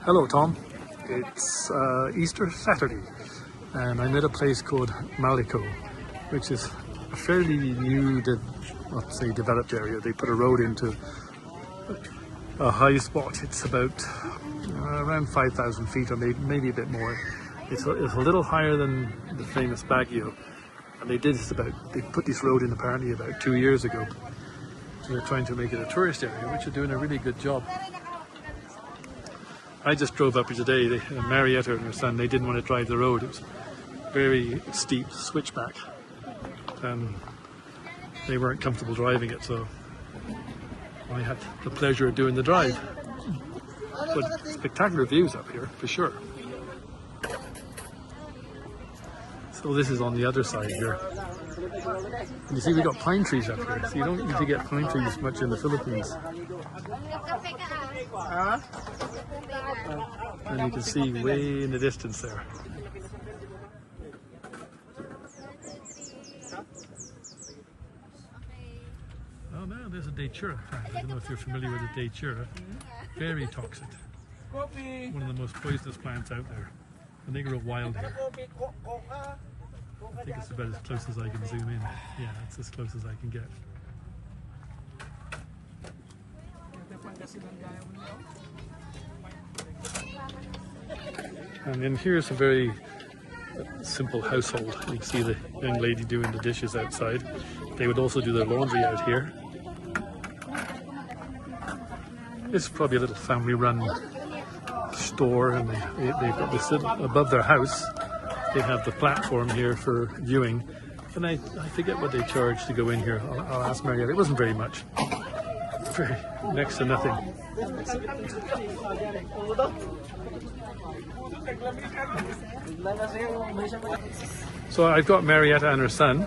Hello Tom, it's Easter Saturday and I'm at a place called Malico, which is a fairly new, let's say developed area. They put a road into a high spot. It's about around 5,000 feet or maybe a bit more. It's a little higher than the famous Baguio, and they put this road in apparently about 2 years ago. So they're trying to make it a tourist area, which are doing a really good job. I just drove up here today. Marietta and her son, they didn't want to drive the road. It was very steep switchback and they weren't comfortable driving it, so I had the pleasure of doing the drive. But spectacular views up here for sure. So this is on the other side here. And you see, we got pine trees up here. So you don't need to get pine trees much in the Philippines. And you can see way in the distance there. Oh no, there's a datura plant. I don't know if you're familiar with the datura. Very toxic. One of the most poisonous plants out there. And they grow wild here. I think it's about as close as I can zoom in. Yeah, it's as close as I can get. And then here's a very simple household. You can see the young lady doing the dishes outside. They would also do their laundry out here. This is probably a little family-run store, and they've got this above their house. They have the platform here for viewing, and I forget what they charge to go in here. I'll ask Marietta. It wasn't very much. Next to nothing. So I've got Marietta and her son.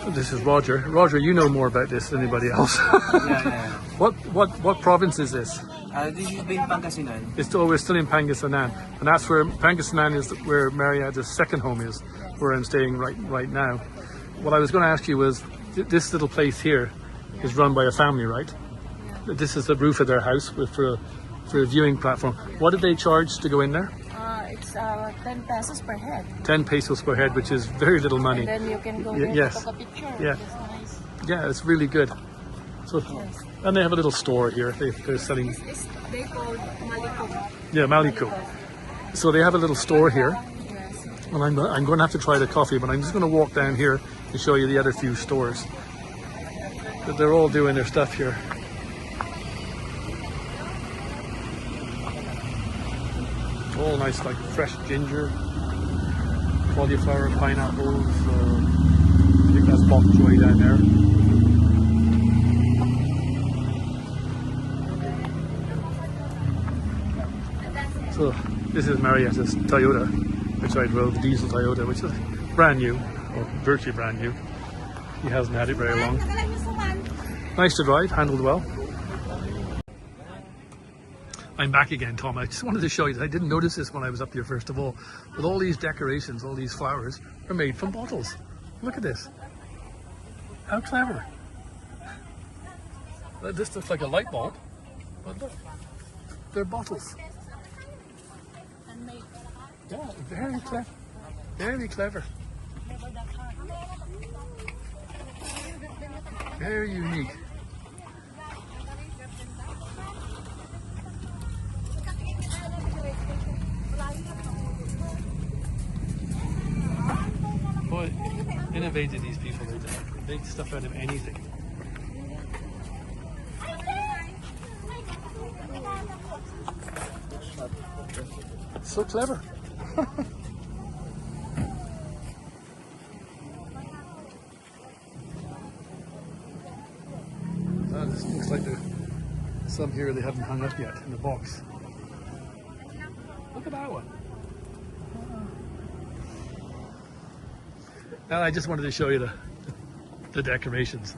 This is Roger. Roger, you know more about this than anybody else. Yeah. What province is this? This is in Pangasinan. We're still in Pangasinan, and that's where Pangasinan is, where Marietta's second home is, where I'm staying right now. What I was going to ask you was, this little place here is run by a family, right? This is the roof of their house for a viewing platform. What did they charge to go in there? It's 10 pesos per head. 10 pesos per head, which is very little money. And then you can go there yes. to take a picture. Yeah. Nice. Yeah, it's really good. So, Yes. And they have a little store here. They're selling. They call Malico. Yeah, Malico. So they have a little store here. Yes. And I'm going to have to try the coffee, but I'm just going to walk down here and show you the other few stores. But they're all doing their stuff here. All nice, like fresh ginger, cauliflower, pineapples. I think that's bok choy down there. So this is Marietta's Toyota, which I drove, diesel Toyota, which is brand new, or virtually brand new. He hasn't had it very long. Nice to drive, handled well. I'm back again, Tom. I just wanted to show you that I didn't notice this when I was up here first of all. But all these decorations, all these flowers are made from bottles. Look at this. How clever. This looks like a light bulb, but look, they're bottles. Yeah, very clever. Very clever. Very unique. Boy, innovated these people. They make stuff out of anything. So clever. This looks like there's some here they haven't hung up yet in the box. Look at that one. And I just wanted to show you the decorations.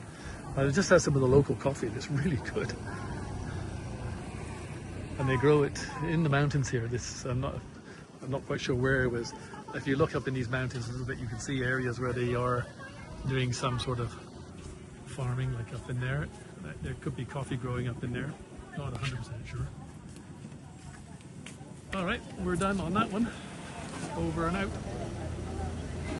It just has some of the local coffee that's really good. And they grow it in the mountains here. I'm not quite sure where it was. If you look up in these mountains a little bit, you can see areas where they are doing some sort of farming, like up in there. There could be coffee growing up in there. Not 100% sure. All right, we're done on that one. Over and out.